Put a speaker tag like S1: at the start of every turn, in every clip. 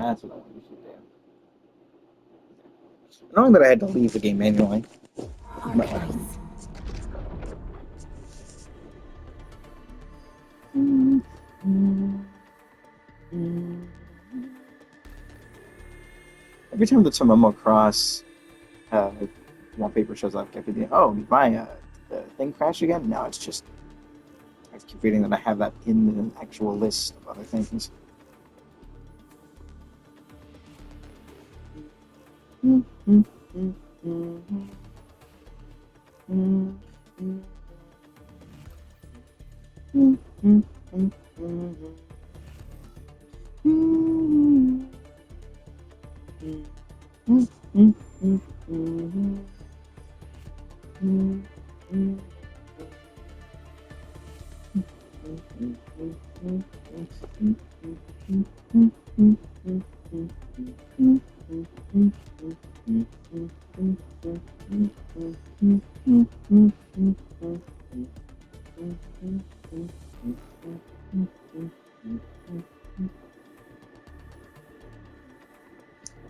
S1: That's what I usually do. Knowing that I had to leave the game manually.
S2: Arknights.
S1: Every time the Tomomo Cross uh, wallpaper shows up, I keep thinking, oh, did my the thing crash again? No, it's just I keep reading that I have that in the actual list of other things.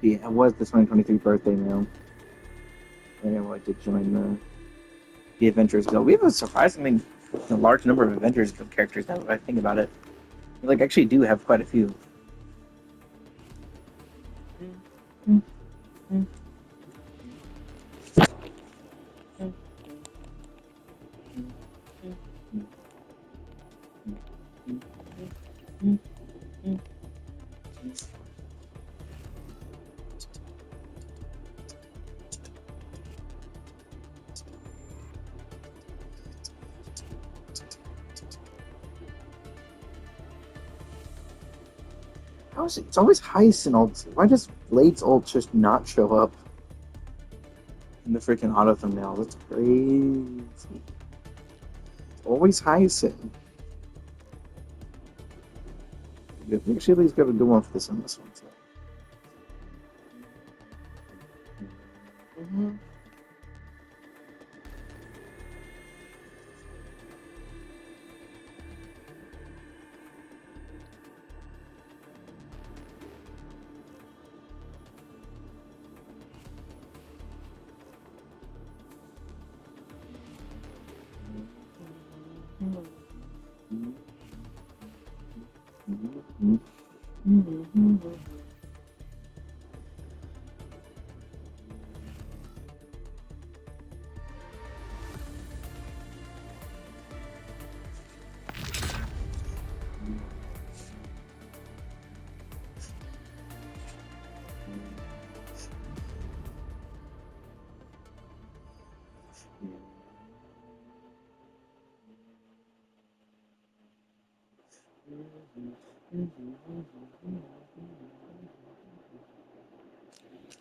S1: Yeah, it was the 2023 birthday now. And I wanted to join the Adventures Guild. We have a surprisingly large number of Adventures Guild characters now that I think about it. We actually do have quite a few. How is it? It's always Heist and ult. Why does Blade's ult just not show up in the freaking auto thumbnail? That's crazy. It's always Heist. We actually at least got to do one for this on this one. So.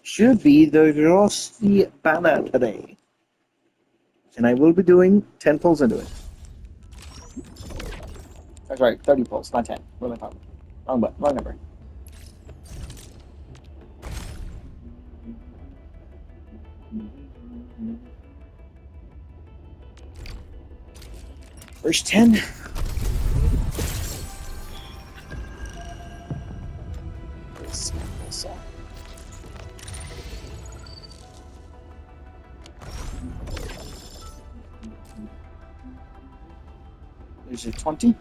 S1: Should be the Rossi banner today. And I will be doing 10 pulls into it. That's right, 30 pulls, not 10. What am I talking? Wrong number. First 10. There's a 20.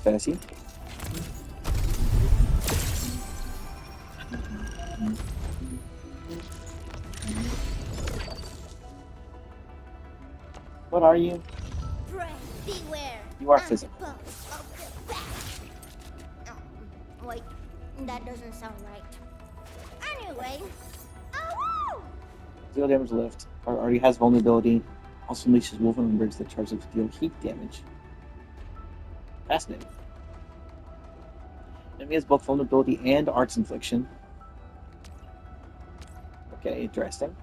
S1: Fantasy. What are you?
S2: Beware.
S1: You are physical.
S2: Wait, that doesn't sound right. Anyway, oh!
S1: 0 damage lift. Already has vulnerability. Also unleashes Wolverine Birds that charge to deal heat damage. Fascinating. Enemy has both vulnerability and arts infliction. Okay, interesting.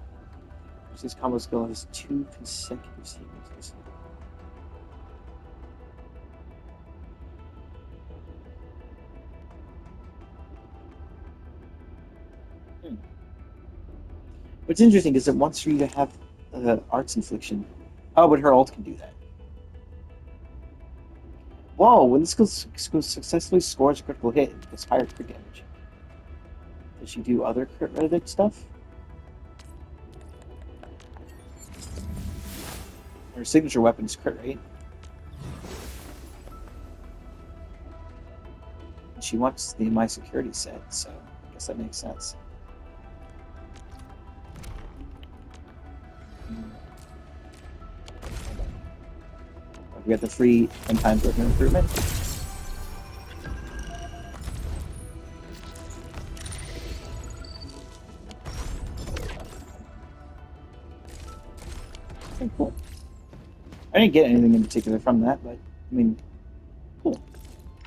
S1: This combo skill has 2 consecutive sequences. What's interesting is it wants you to have Arts Infliction. Oh, but her ult can do that. Whoa, when this skill successfully scores a critical hit, it gets higher crit damage. Does she do other crit-related stuff? Her signature weapon is crit, right? And she wants the My Security set, so I guess that makes sense. We got the free 10 times worth of improvement. Okay, cool. I didn't get anything in particular from that, but I mean, cool.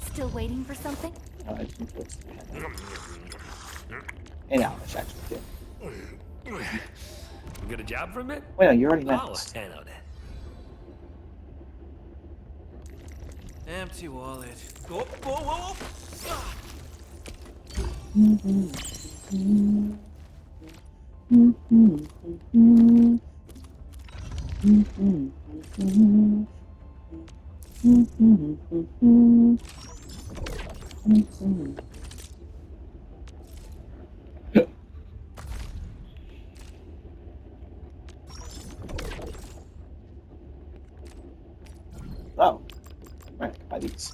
S2: Still waiting for something?
S1: I think it's and Alice actually too.
S3: You get a job from it?
S1: Wait, no, you already
S3: Oh,
S1: next.
S3: I know that. Empty wallet. Go, whoa, whoa.
S1: Oh, right, buy these.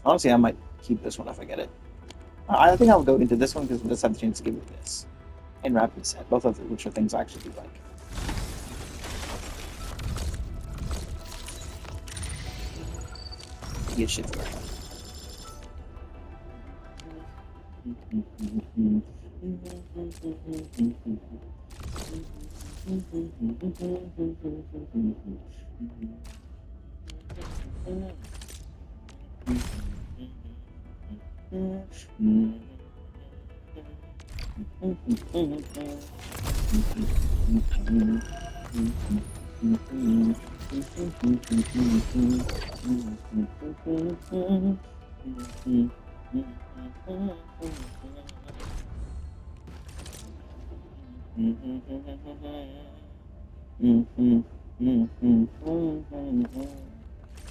S1: Honestly, I might keep this one if I get it. I think I'll go into this one because we just have the chance to give it this. And Rapid Set, both of which are things I actually do like. Get shit for that.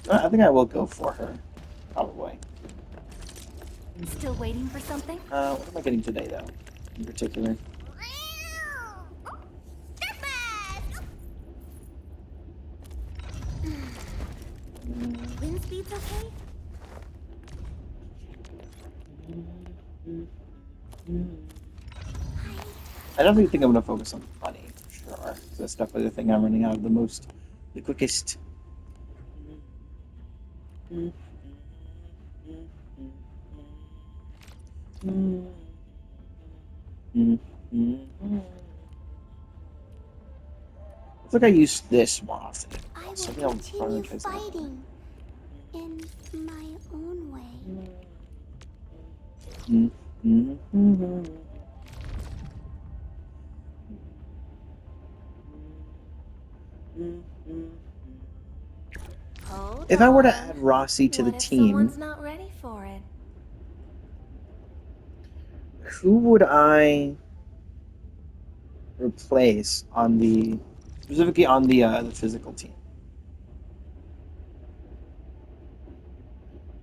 S1: I think I will go for her, probably.
S2: Still waiting for something?
S1: What am I getting today, though, in particular?
S2: Wind speed's okay?
S1: I definitely think I'm going to focus on money, for sure. That's definitely the thing I'm running out of the quickest. I think I use this more often.
S2: I
S1: So
S2: will
S1: maybe I'll
S2: continue
S1: prioritize that one.
S2: fighting in my own way. Hold
S1: If I were to
S2: on.
S1: add Rossi to the
S2: What if
S1: team,
S2: someone's not ready for it?
S1: who would I replace on specifically on the physical team?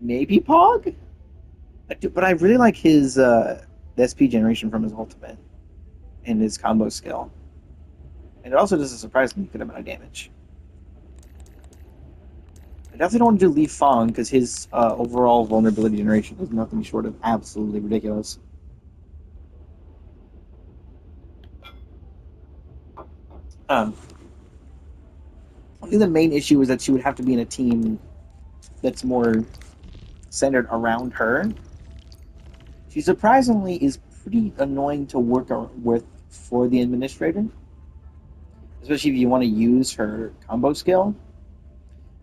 S1: Maybe Pog? But I really like his the SP generation from his ultimate and his combo skill. And it also does a surprisingly good amount of damage. I definitely don't want to do Lee Fang because his overall vulnerability generation is nothing short of absolutely ridiculous. I think the main issue is that she would have to be in a team that's more centered around her. She surprisingly is pretty annoying to work with for the administrator, especially if you want to use her combo skill.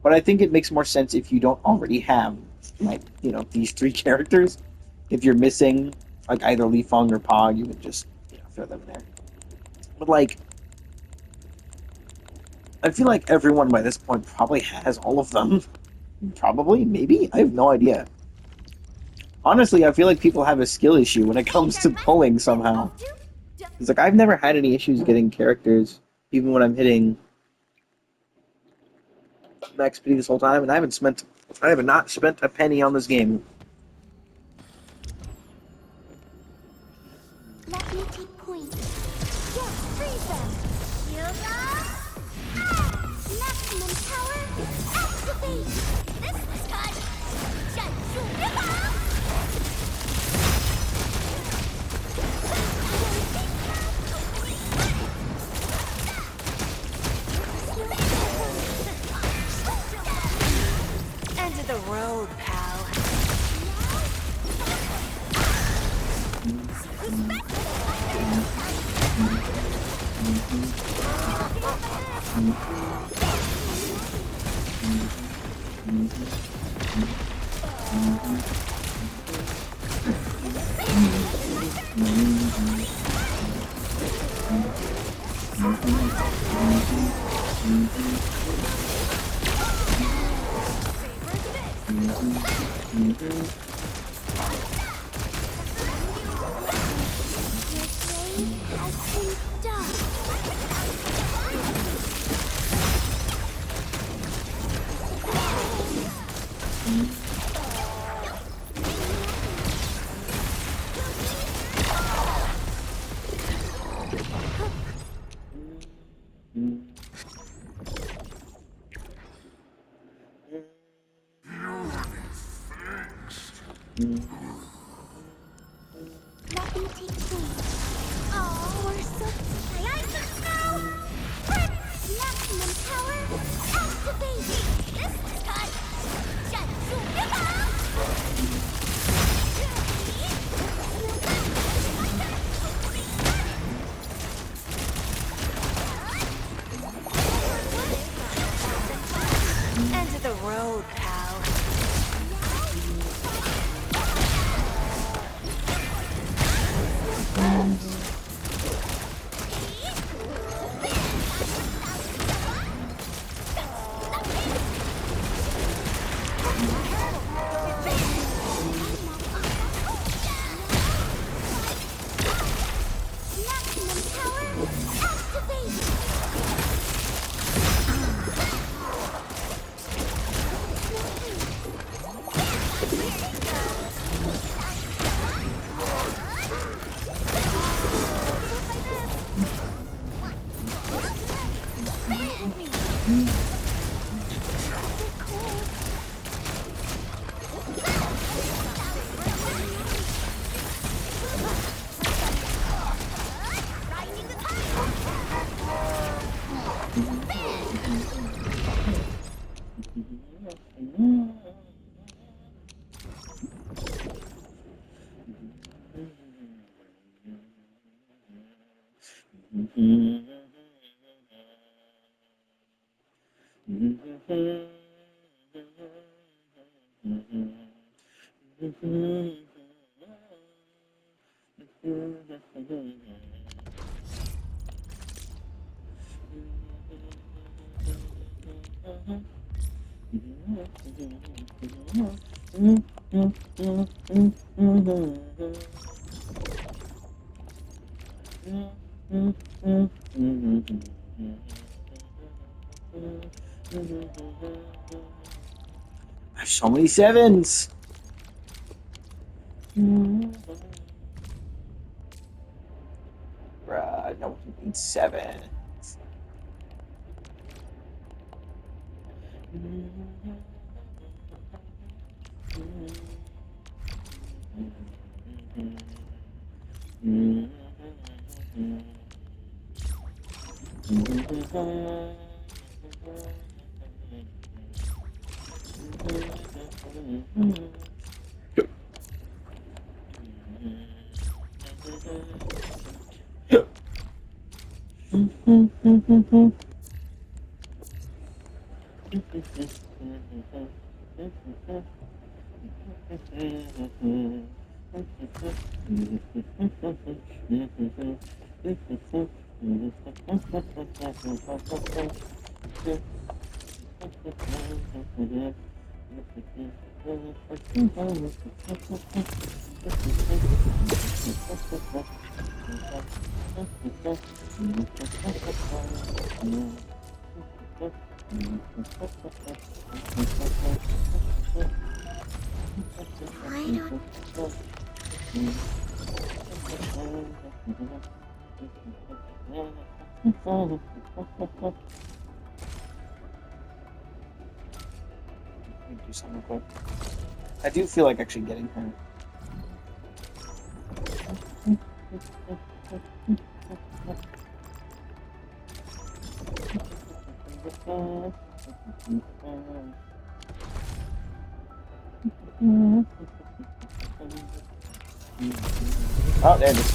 S1: But I think it makes more sense if you don't already have like these three characters. If you're missing like either Li Feng or Pa, you would just throw them in there. But like, I feel like everyone by this point probably has all of them. Probably, maybe, I have no idea. Honestly, I feel like people have a skill issue when it comes to pulling somehow. It's like I've never had any issues getting characters, even when I'm hitting max speed this whole time, and I have not spent a penny on this game.
S2: Let me take point. Yes, freeze them. Shield up. Maximum power. Activate. This cut. Jutsu Ripple.
S4: End of the road, pal.
S2: Has been done. Let me take point. Oh, we're so now. Maximum power. Activate. This cut. Jutsu Ripple.
S4: End of the road, pal.
S2: Maximum power. Activate.
S1: There's so many sevens. Bruh, no one needs seven.
S2: I don't.
S1: Let me do something real quick. I do feel like actually getting her. Oh, there it is.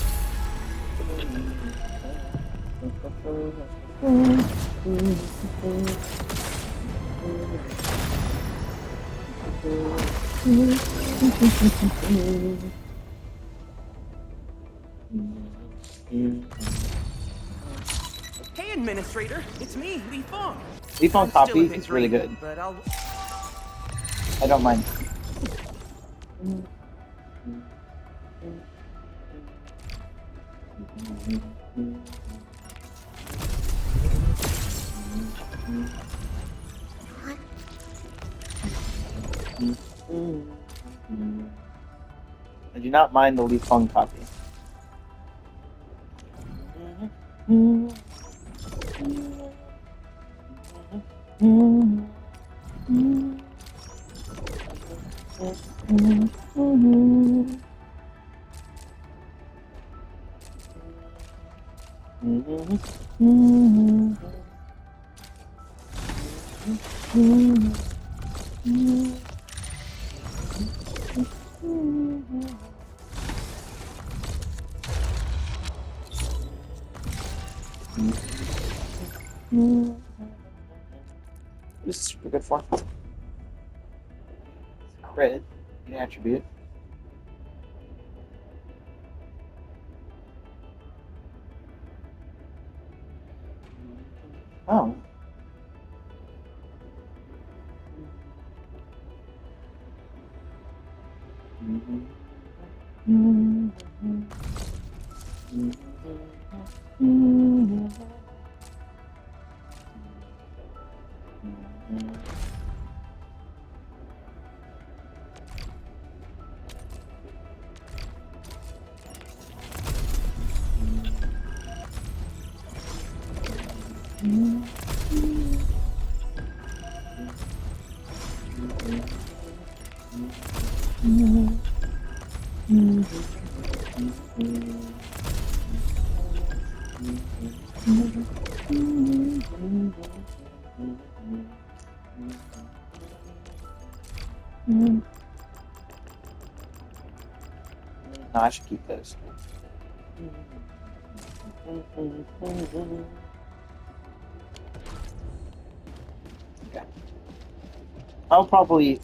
S5: Hey, Administrator, it's me, Lee Fang.
S1: Leaf on
S5: I'm still a
S1: copy
S5: bit
S1: is really
S5: green,
S1: good.
S5: but I'll.
S1: I don't mind.
S2: What?
S1: I do not mind the Leaf Fung copy. This is super good for crit, an attribute. Oh. No, I should keep those. Okay. I'll probably be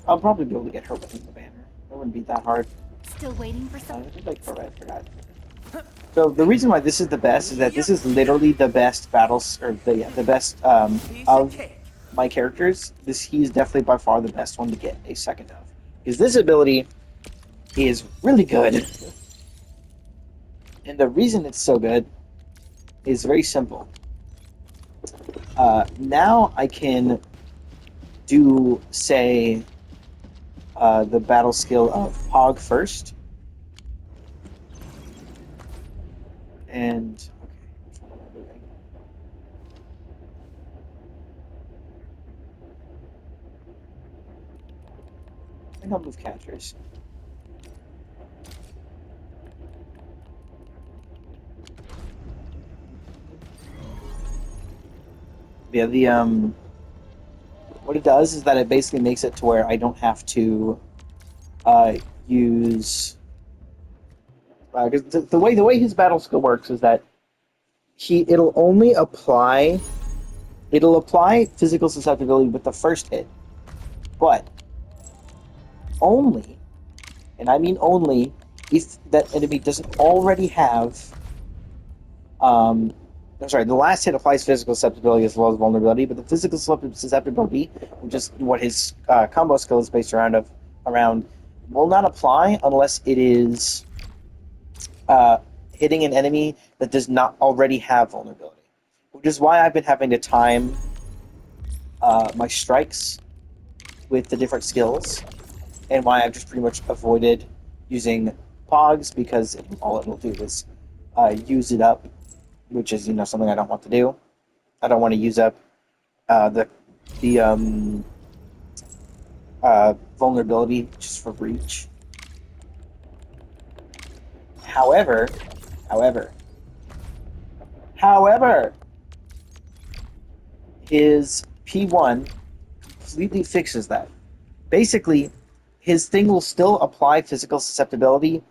S1: able to get her within the banner. It wouldn't be that hard.
S2: Still waiting for
S1: I
S2: something?
S1: just like I forgot. So the reason why this is the best is that this is literally the best battles, or the best
S5: Piece
S1: of
S5: of cake.
S1: my characters. He's definitely by far the best one to get a second of, because this ability is really good, and the reason it's so good is very simple. Now I can do, say, the battle skill of Pog first, and okay, which one am I moving? I think I'll move catchers. Yeah, what it does is that it basically makes it to where I don't have to use, because the way his battle skill works is that it'll only apply. It'll apply physical susceptibility with the first hit, but only, and I mean only, if that enemy doesn't already have. I'm sorry, the last hit applies physical susceptibility as well as vulnerability, but the physical susceptibility, which is what his combo skill is based around, will not apply unless it is hitting an enemy that does not already have vulnerability. Which is why I've been having to time my strikes with the different skills, and why I've just pretty much avoided using Pogs, because all it will do is use it up, which is something I don't want to do. I don't want to use up the vulnerability just for breach. However, his P1 completely fixes that. Basically, his thing will still apply physical susceptibility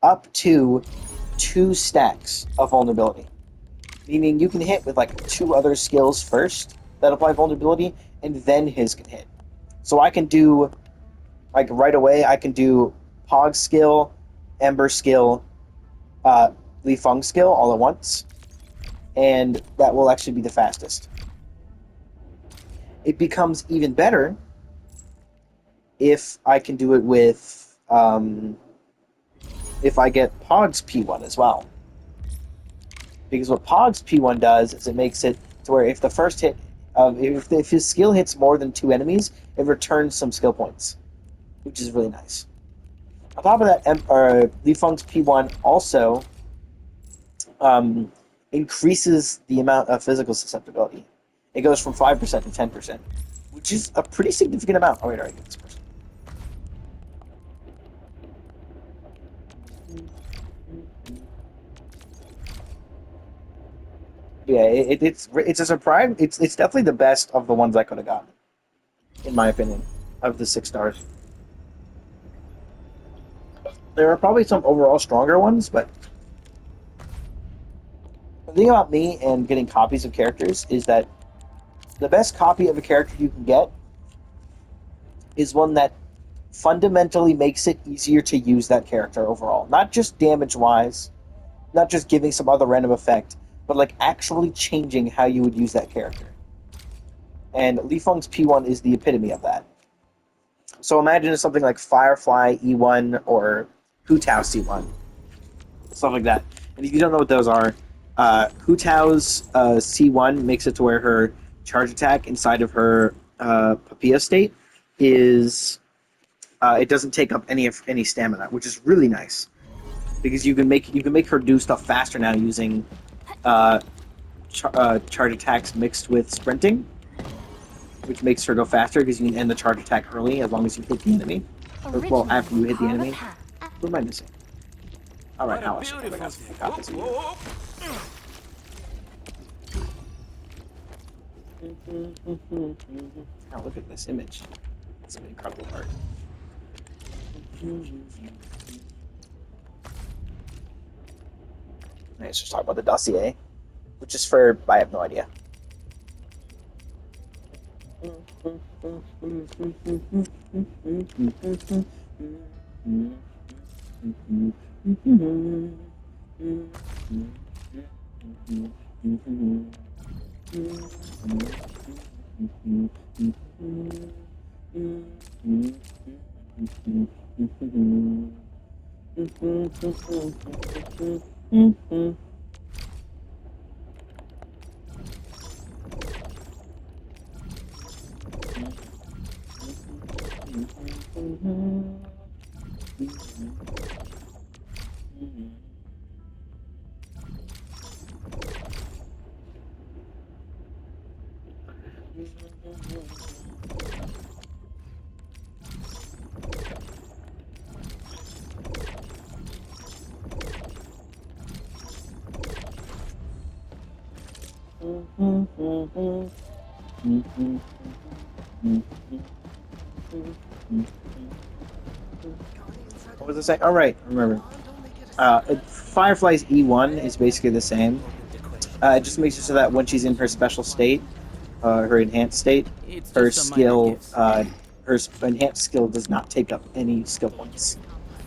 S1: up to 2 stacks of vulnerability. Meaning you can hit with like 2 other skills first that apply vulnerability, and then his can hit. So I can do, like right away, I can do Pog skill, Ember skill, Li Feng skill all at once, and that will actually be the fastest. It becomes even better if I can do it with, if I get Pog's P1 as well. Because what Pog's P1 does is it makes it to where if the first hit, if his skill hits more than 2 enemies, it returns some skill points, which is really nice. On top of that, Li Feng's P1 also increases the amount of physical susceptibility. It goes from 5% to 10%, which is a pretty significant amount. Oh wait, alright, get this person. Yeah, it's a surprise. It's definitely the best of the ones I could have gotten, in my opinion, of the 6 stars. There are probably some overall stronger ones, but the thing about me and getting copies of characters is that the best copy of a character you can get is one that fundamentally makes it easier to use that character overall. Not just damage-wise, not just giving some other random effect, but like actually changing how you would use that character. And Li Feng's P1 is the epitome of that. So imagine something like Firefly E1 or Hu Tao C1. Stuff like that. And if you don't know what those are, Hu Tao's C1 makes it to where her charge attack inside of her Papilla state is it doesn't take up any stamina, which is really nice because you can make her do stuff faster now using charge attacks mixed with sprinting, which makes her go faster because you can end the charge attack early as long as you hit the enemy. Or, well, after you hit the enemy. What am I missing? All right, Alice. Oh my God, copies of you. Oh, look at this image. It's an incredible art. Let's just talk about the dossier, which is for, I have no idea. What was I saying? Oh, right, I remember. Firefly's E1 is basically the same. It just makes it so that when she's in her special state, her enhanced state,
S5: It's
S1: her
S5: just some minor
S1: skill,
S5: gifts.
S1: enhanced skill does not take up any skill points.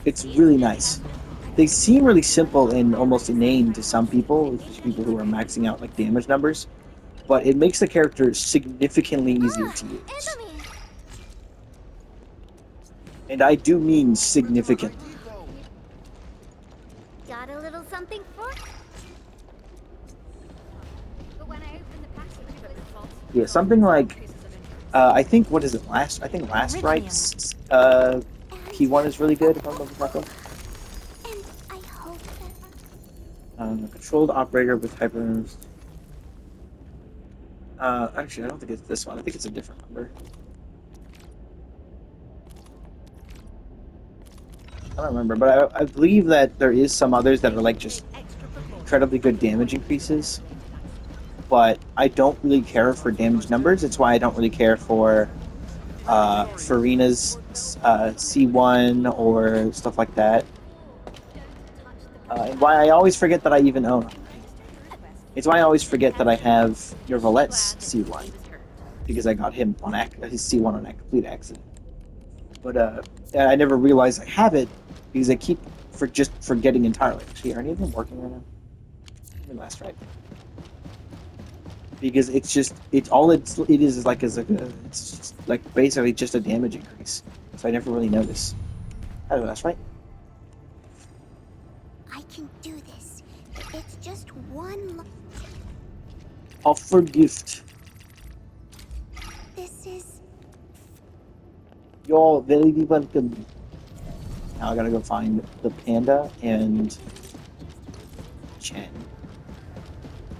S1: It's really nice. They seem really simple and almost inane to some people, especially people who are maxing out like damage numbers, but it makes the character significantly easier to use.
S2: Enemy!
S1: And I do mean significantly.
S2: Got a little something for? But when I opened the package, it was
S1: Yeah, something like I think what is it? I think Last Rites P1 is really good if I'm looking correctly.
S2: and I hope that
S1: Controlled operator with hyper. Actually, I don't think it's this one. I think it's a different number. I don't remember, but I believe that there is some others that are like just incredibly good damage increases. But I don't really care for damage numbers. It's why I don't really care for Farina's C1 or stuff like that. And why I always forget that I even own them. It's why I always forget that I have your Valet's C1 because I got him on his C1 on a complete accident. But I never realized I have it because I keep just forgetting entirely. Actually, are any of them working right now? Maybe Last right. Because it is like it's just like basically just a damage increase. So I never really notice. Oh, that's right.
S2: I can do this. It's just one.
S1: Offer gift.
S2: This is.
S1: You're very welcome. Now I gotta go find the panda and Chen.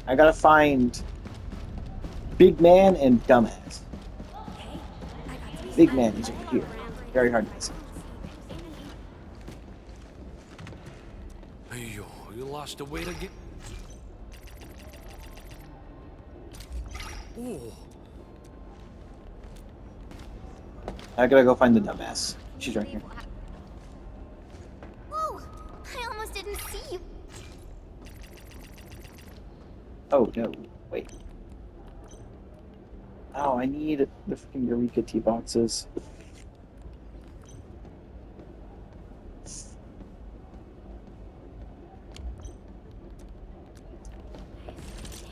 S1: I gotta find Big Man and Dumbass. Big Man is over here. Very hard to miss.
S3: Hey, you lost a way to get. Oh,
S1: I gotta go find the Dumbass. She's right here.
S2: Whoa! I almost didn't see you.
S1: Oh no, wait. Oh, I need the freaking Eureka tea boxes.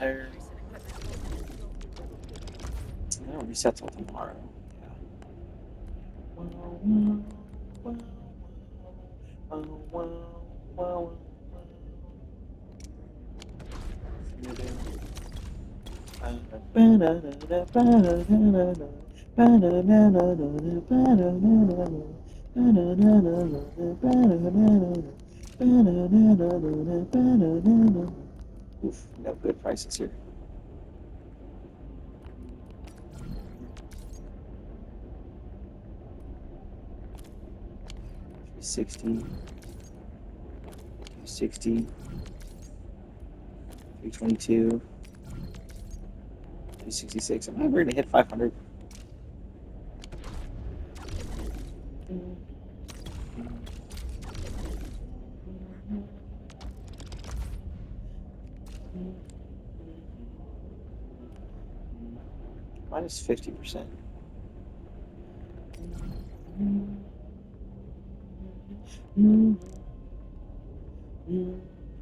S1: I don't reset till tomorrow. Oof, no good prices here. $360, $260, $322, $366. I'm never gonna hit 500. Minus 50%.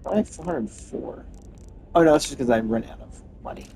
S1: I have 404. Oh no, it's just because I run out of money.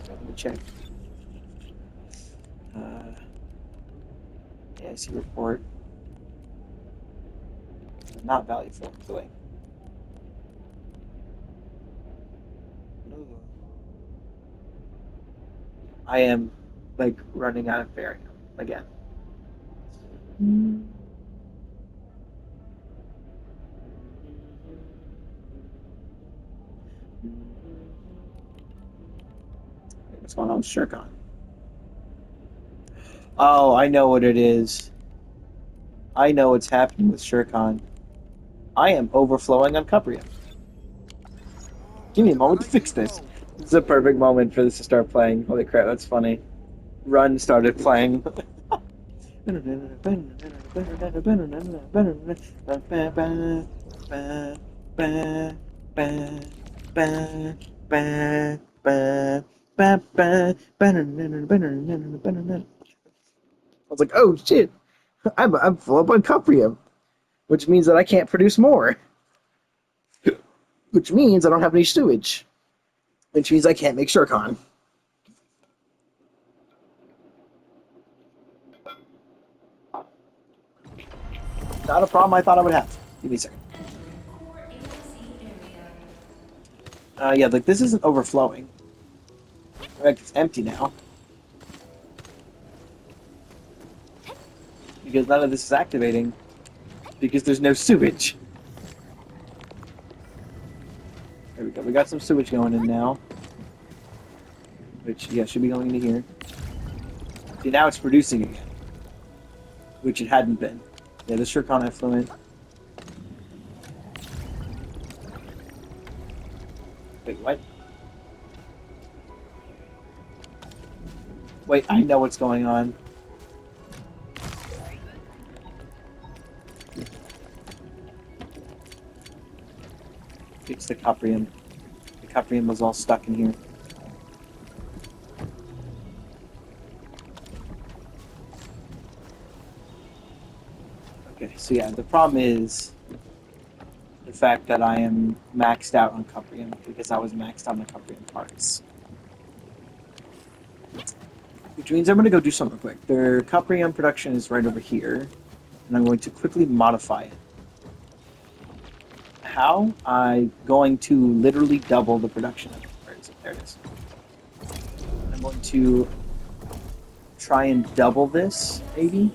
S1: Let me check. Yeah, I see report. not value for doing. I am like running out of barium again. What's going on with Shirkon? Oh, I know what it is. I know what's happening with Shirkon. I am overflowing on Cuprium. Give me a moment to fix this. This is a perfect moment for this to start playing. Holy crap, that's funny. Run started playing. I was like, oh shit, I'm full up on Cuprium, which means that I can't produce more, which means I don't have any sewage, which means I can't make Shirkon. Not a problem I thought I would have. Give me a second. Yeah, like this isn't overflowing. In fact, it's empty now. Because none of this is activating. Because there's no sewage. There we go. We got some sewage going in now. Which, yeah, should be going into here. See, now it's producing again. Which it hadn't been. Yeah, this Shirkon effluent. Wait, what? Wait, I know what's going on. It's the Cuprium. The Cuprium was all stuck in here. Okay, so yeah, the problem is the fact that I am maxed out on Cuprium because I was maxed on the Cuprium parts. Which means I'm going to go do something quick. Their Cuprium production is right over here, and I'm going to quickly modify it. How? I'm going to literally double the production of it. Where is it? There it is. I'm going to try and double this, maybe?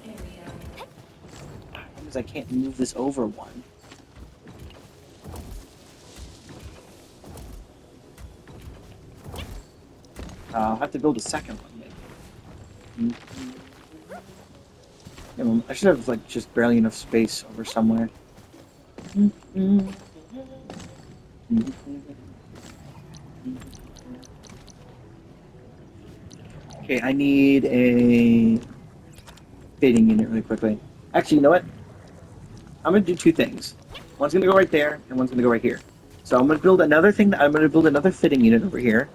S1: Because I can't move this over one. I'll have to build a second one, maybe. Yeah, well, I should have like just barely enough space over somewhere. Okay, I need a fading unit really quickly. Actually, you know what? I'm gonna do two things. One's gonna go right there, and one's gonna go right here. So I'm gonna build another thing. I'm gonna build another fitting unit over here.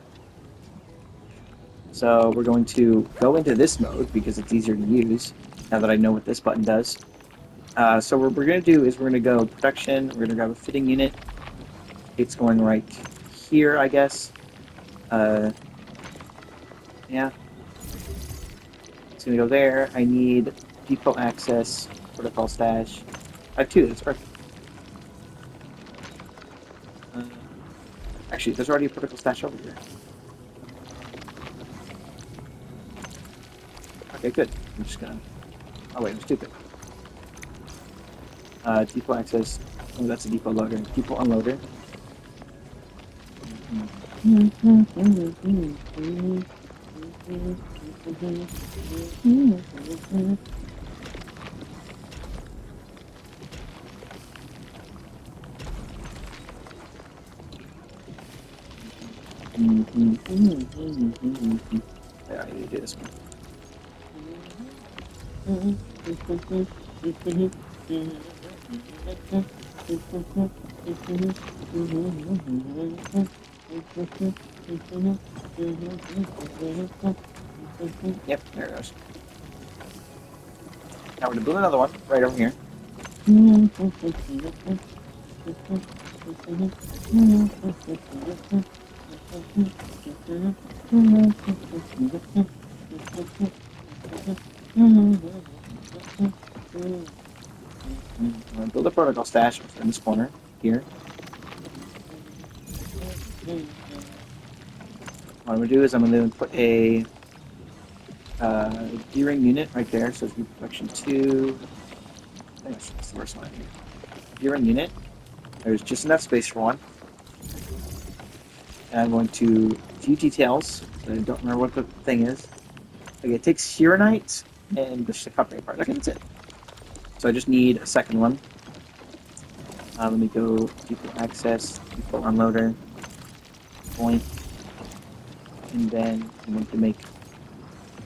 S1: So we're going to go into this mode because it's easier to use now that I know what this button does. So what we're going to do is we're going to go production, we're going to grab a fitting unit. It's going right here, I guess. Yeah. It's going to go there. I need depot access, protocol stash. I have two, that's perfect. Actually, there's already a protocol stash over here. Okay, good. I'm just gonna... Oh wait, I'm stupid. Depot access. Oh, that's a depot loader. Depot unloader. Yeah, I need to do this one. Yep, there it goes. Now we're going to build another one right over here. Build a protocol stash in this corner here. What I'm gonna do is I'm gonna put a D-ring unit right there. So it's production 2. I think that's the first one. D-ring unit. There's just enough space for one. And I'm going to few details. I don't remember what the thing is. Okay, it takes Arknights and the Cupping part. Okay, that's it. So I just need a second one. Let me go people access, people unloader, point, and then I'm going to make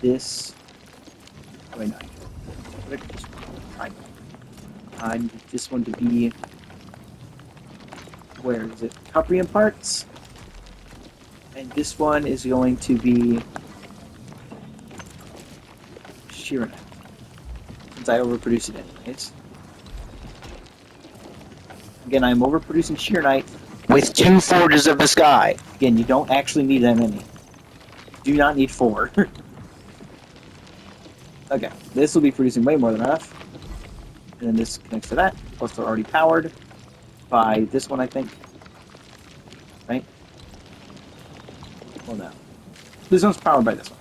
S1: this. Wait, no. I need this one to be. Where is it? Cuprium parts. And this one is going to be Arknight, since I overproduce it anyways. Again, I'm overproducing Arknight with 2 Forges of the Sky. Again, you don't actually need that many. Do not need 4. Okay, this will be producing way more than enough. And then this connects to that. Plus, they're already powered by this one, I think. Right? Well, no. This one's powered by this one.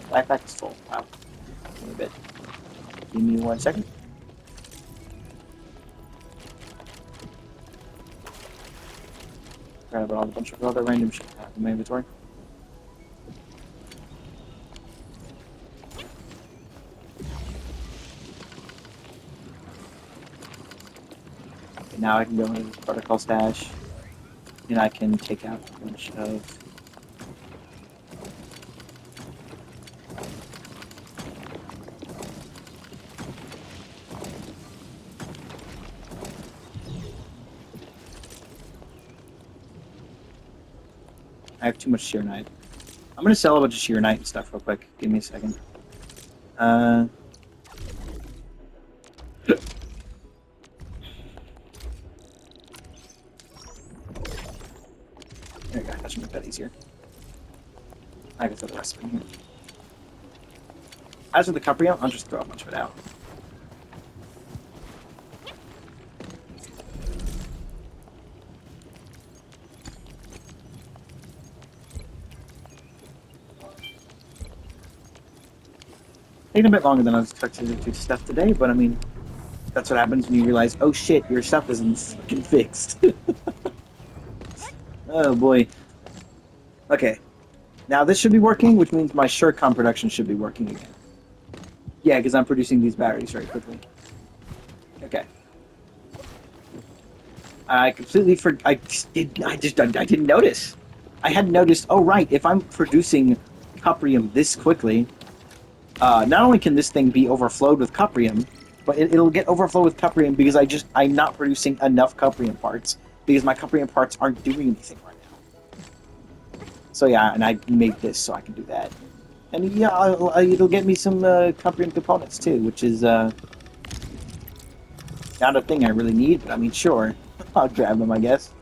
S1: Backpack is full. Wow. Wait a bit. Give me 1 second. Grab a bunch of other random shit out of my inventory. Okay, now I can go into the protocol stash, and I can take out a bunch of. I have too much Arknight. I'm gonna sell a bunch of Arknight and stuff real quick. Give me a second. There we go. That should make that easier. I can throw the rest of it in here. As for the Cuprium, I'll just throw a bunch of it out. Taking a bit longer than I was expecting to do stuff today, but I mean, that's what happens when you realize, oh shit, your stuff isn't fucking fixed. Oh boy. Okay. Now this should be working, which means my Shurcom production should be working again. Yeah, because I'm producing these batteries very quickly. Okay. I completely I didn't notice. I hadn't noticed, oh right, if I'm producing Cuprium this quickly, not only can this thing be overflowed with Cuprium, but it'll get overflowed with Cuprium because I'm not producing enough Cuprium parts because my Cuprium parts aren't doing anything right now. So yeah, and I made this so I can do that. And yeah, it'll get me some Cuprium components too, which is not a thing I really need, but I mean, sure, I'll grab them, I guess.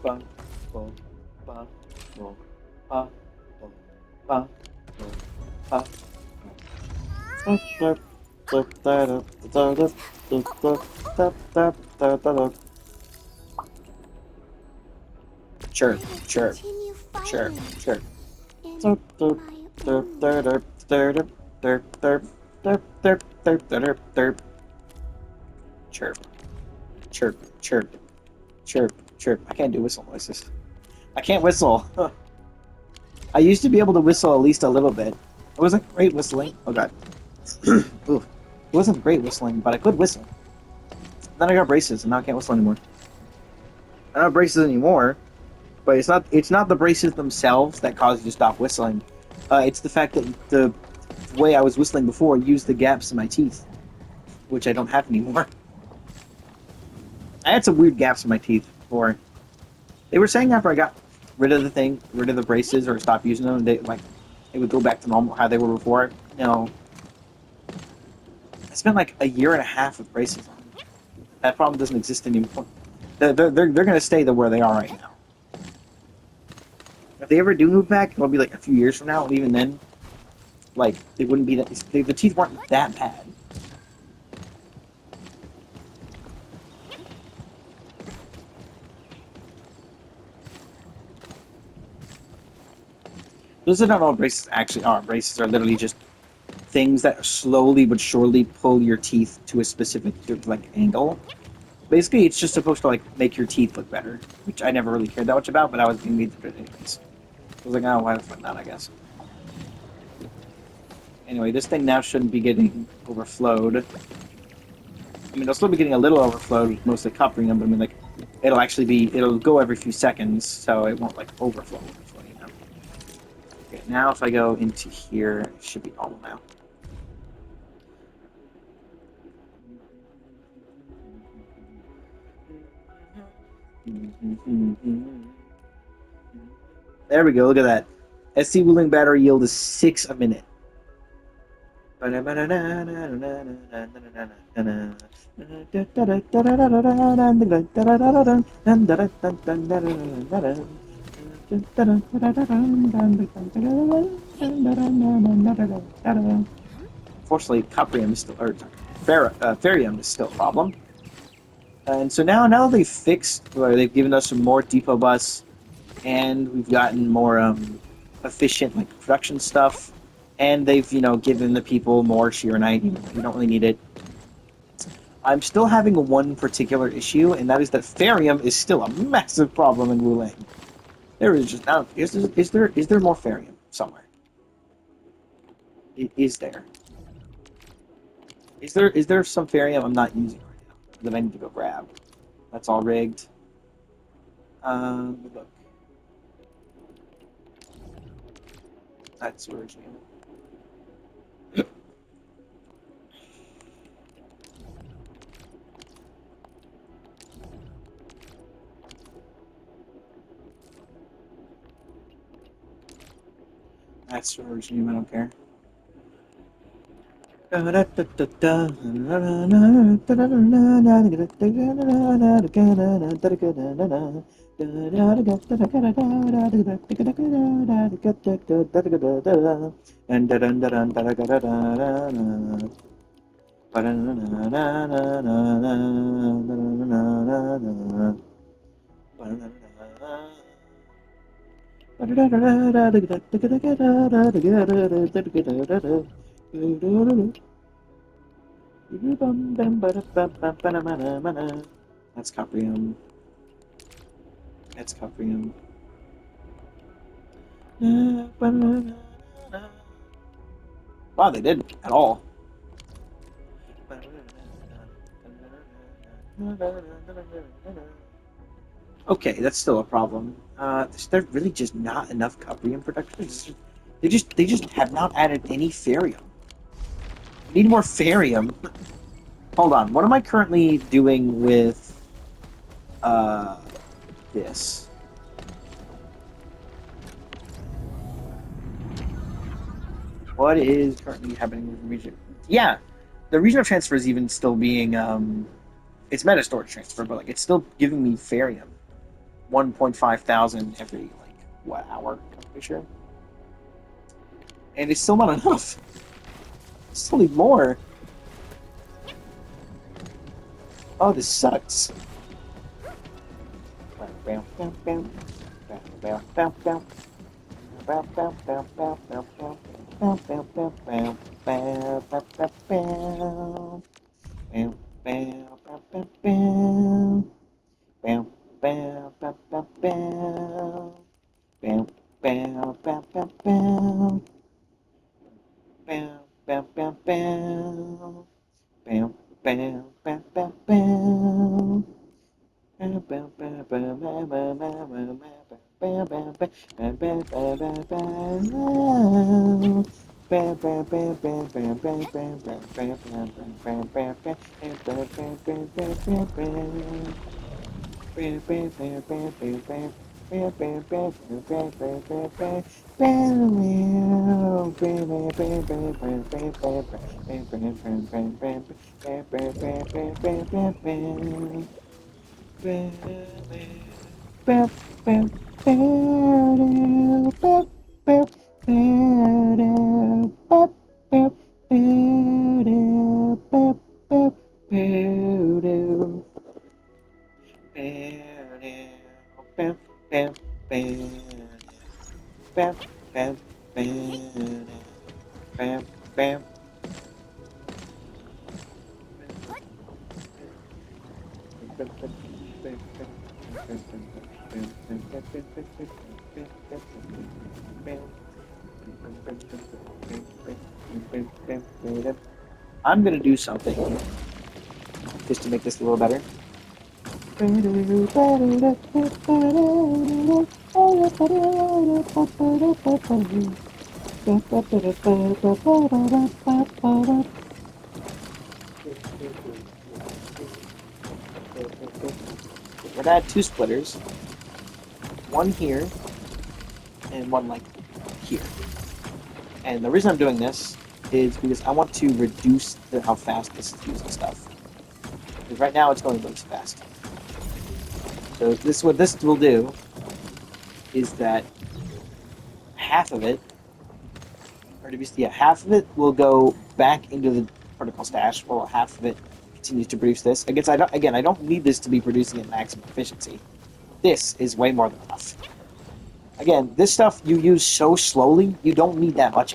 S1: Bum, bum, bum, bum, bum, bum, bum. Sure, sure,
S2: Continue
S1: sure,
S2: fighting
S1: sure.
S2: in my own way.
S1: Chirp, chirp, chirp, chirp, chirp. I can't do whistle noises. I can't whistle. I used to be able to whistle at least a little bit. It wasn't great whistling. Oh god. Ooh. It wasn't great whistling, but I could whistle. Then I got braces, and now I can't whistle anymore. I don't have braces anymore, but it's not the braces themselves that cause you to stop whistling. It's the fact that the way I was whistling before used the gaps in my teeth, which I don't have anymore. I had some weird gaps in my teeth before. They were saying after I got rid of the braces, or stopped using them, it would go back to normal how they were before. No, I spent like a year and a half with braces on. That problem doesn't exist anymore. They're going to stay where they are right now. If they ever do move back, it'll be like a few years from now, and even then, like, it wouldn't be that the teeth weren't that bad. Those are not all braces actually are. Braces are literally just things that slowly but surely pull your teeth to a specific like angle. Basically, it's just supposed to like make your teeth look better, which I never really cared that much about, but I was being made to do it anyways. I was like, oh, why the fuck not? I guess. Anyway, this thing now shouldn't be getting overflowed. I mean, it'll still be getting a little overflowed, mostly covering them, but I mean, like, it'll go every few seconds, so it won't like overflow, you know. Okay, now if I go into here, it should be normal now. There we go. Look at that. SC wheeling battery yield is 6 a minute. Fortunately, Coprium is still, or Ferium is still a problem. And so now they've fixed, or they've given us some more depot bus, and we've gotten more efficient like production stuff, and they've given the people more Shiranite. We don't really need it. I'm still having one particular issue, and that is that Ferium is still a massive problem in Wuling. There is just now. Is there more Ferium somewhere? Is there? Is there some Ferium I'm not using right now that I need to go grab? That's all rigged. Look. That's original. That's original. I don't care. That's Coprium. That's Coprium. Wow, they didn't at all. Okay, that's still a problem. There's really just not enough Coprium production. They just have not added any Ferium. Need more Ferium. Hold on, what am I currently doing with this? What is currently happening with the region? Yeah, the region of transfer is even still being it's meta storage transfer, but like it's still giving me Ferium. 1.5 thousand every like what hour? I'm pretty sure. And it's still not enough. I still need more. Oh, this sucks. I'm gonna do something just to make this a little better. We're gonna add two splitters, one here and one like here. And the reason I'm doing this is because I want to reduce how fast this is using stuff. Because right now it's going way too fast. So what this will do is that half of it, half of it will go back into the particle stash, while half of it continues to produce this. I don't need this to be producing at maximum efficiency. This is way more than enough. Again, this stuff you use so slowly, you don't need that much.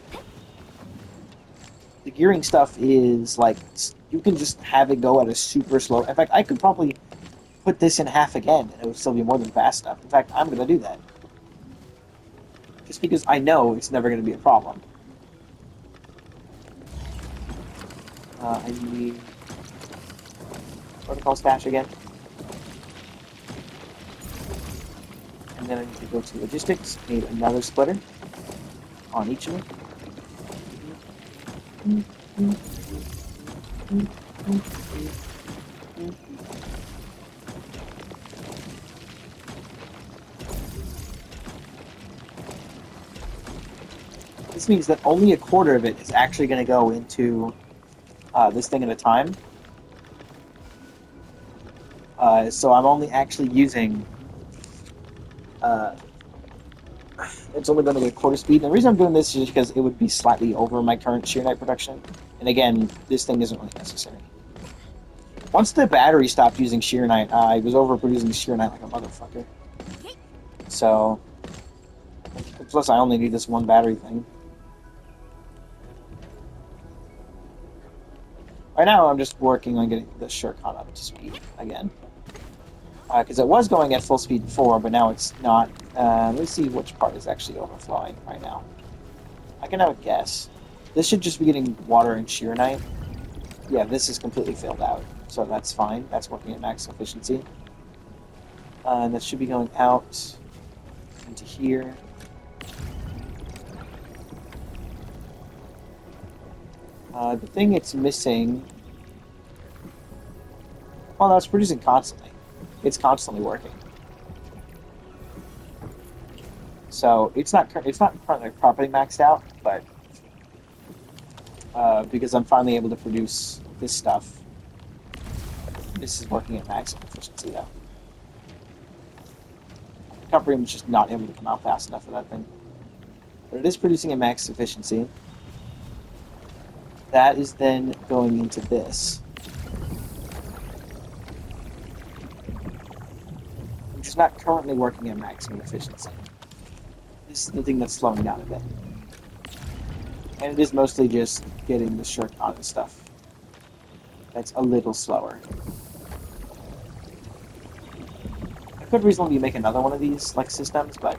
S1: The gearing stuff is like, you can just have it go at a super slow. In fact, I could probably put this in half again and it would still be more than fast enough. In fact, I'm going to do that. Just because I know it's never going to be a problem. I need protocol stash again. And then I need to go to logistics, need another splitter on each of them. This means that only a quarter of it is actually going to go into this thing at a time. So I'm only actually using... it's only going to be a quarter speed. And the reason I'm doing this is because it would be slightly over my current shear knight production. And again, this thing isn't really necessary. Once the battery stopped using shear knight, I was overproducing shear knight like a motherfucker. So... Plus, I only need this one battery thing. Right now, I'm just working on getting the Shurikhan up to speed again. Because it was going at full speed before, but now it's not. Let's see which part is actually overflowing right now. I can have a guess. This should just be getting water and shear knight. Yeah, this is completely filled out, so that's fine. That's working at max efficiency. And that should be going out into here. The thing it's missing... Well, no, it's producing constantly. It's constantly working. So it's not currently properly maxed out, but because I'm finally able to produce this stuff, this is working at maximum efficiency though. Cuprium is just not able to come out fast enough for that thing, but it is producing at max efficiency. That is then going into this, which is not currently working at maximum efficiency. This is the thing that's slowing down a bit. And it is mostly just getting the Shurikhan and stuff. That's a little slower. I could reasonably make another one of these like systems, but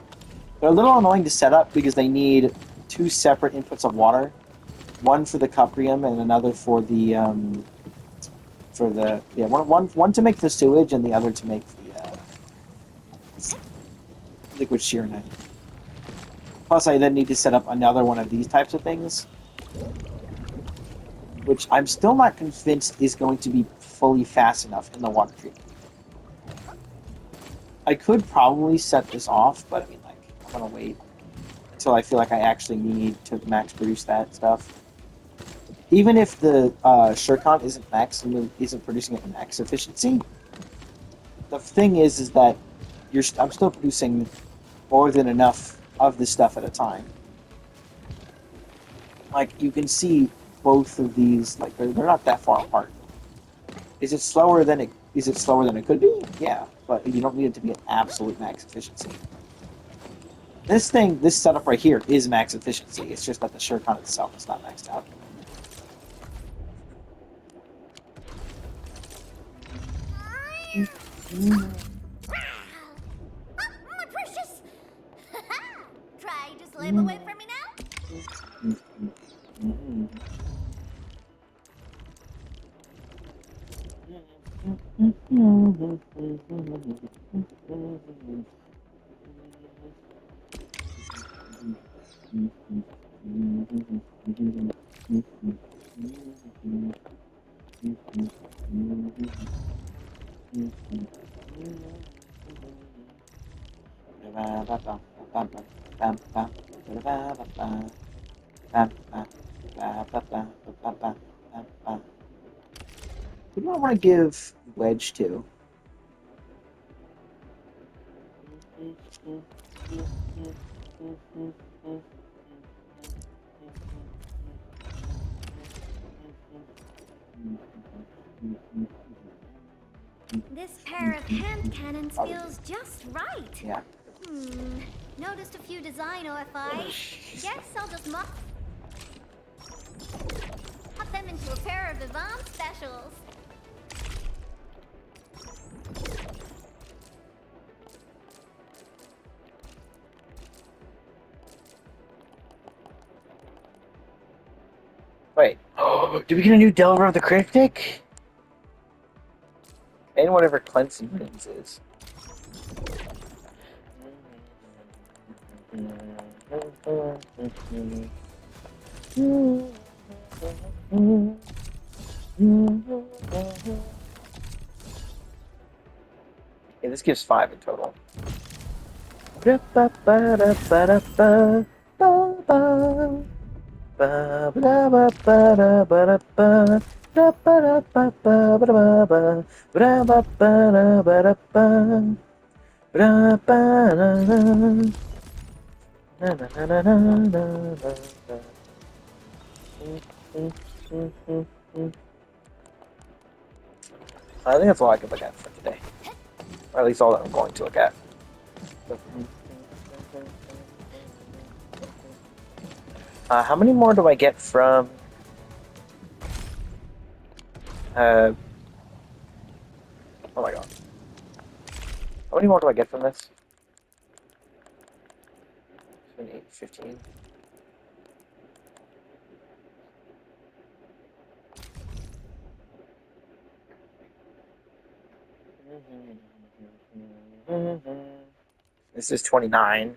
S1: they're a little annoying to set up because they need two separate inputs of water. One for the cuprium and another for the one to make the sewage and the other to make the liquid shear knight. Plus, I then need to set up another one of these types of things which I'm still not convinced is going to be fully fast enough in the water treatment. I could probably set this off, but I mean, like, I'm gonna wait until I feel like I actually need to max produce that stuff. Even if the Shurikon isn't producing it at max efficiency, the thing is that I'm still producing more than enough of this stuff at a time. Like, you can see both of these, like, they're not that far apart. Is it slower than it could be? Yeah, but you don't need it to be at absolute max efficiency. This setup right here is max efficiency. It's just that the Shurikon itself is not maxed out.
S2: Oh, my precious! Try to slip away from me now?
S1: Who do I want to give Wedge to?
S2: This pair of hand cannons feels just right.
S1: Yeah.
S2: Noticed a few design OFIs. Guess I'll just mop them into a pair of Yvonne specials.
S1: Wait. Did we get a new Delver of the Cryptic? And whatever Cleansing Rings is. Yeah, this gives 5 in total. I think that's all I can look at for today. Or at least all that I'm going to look at. How many more do I get from... oh my god. How many more do I get from this? 8, 15. This is 29.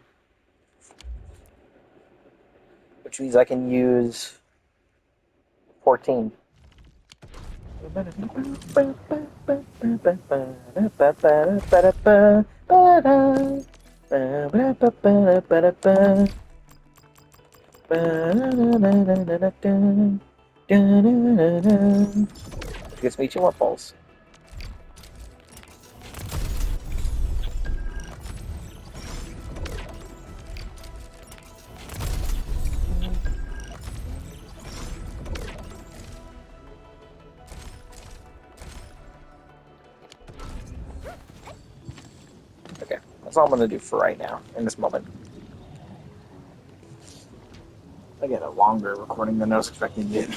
S1: Which means I can use 14. Which gets me 2 more pulls. Okay, that's all I'm going to do for right now, in this moment. I get a longer recording than I was expecting to get.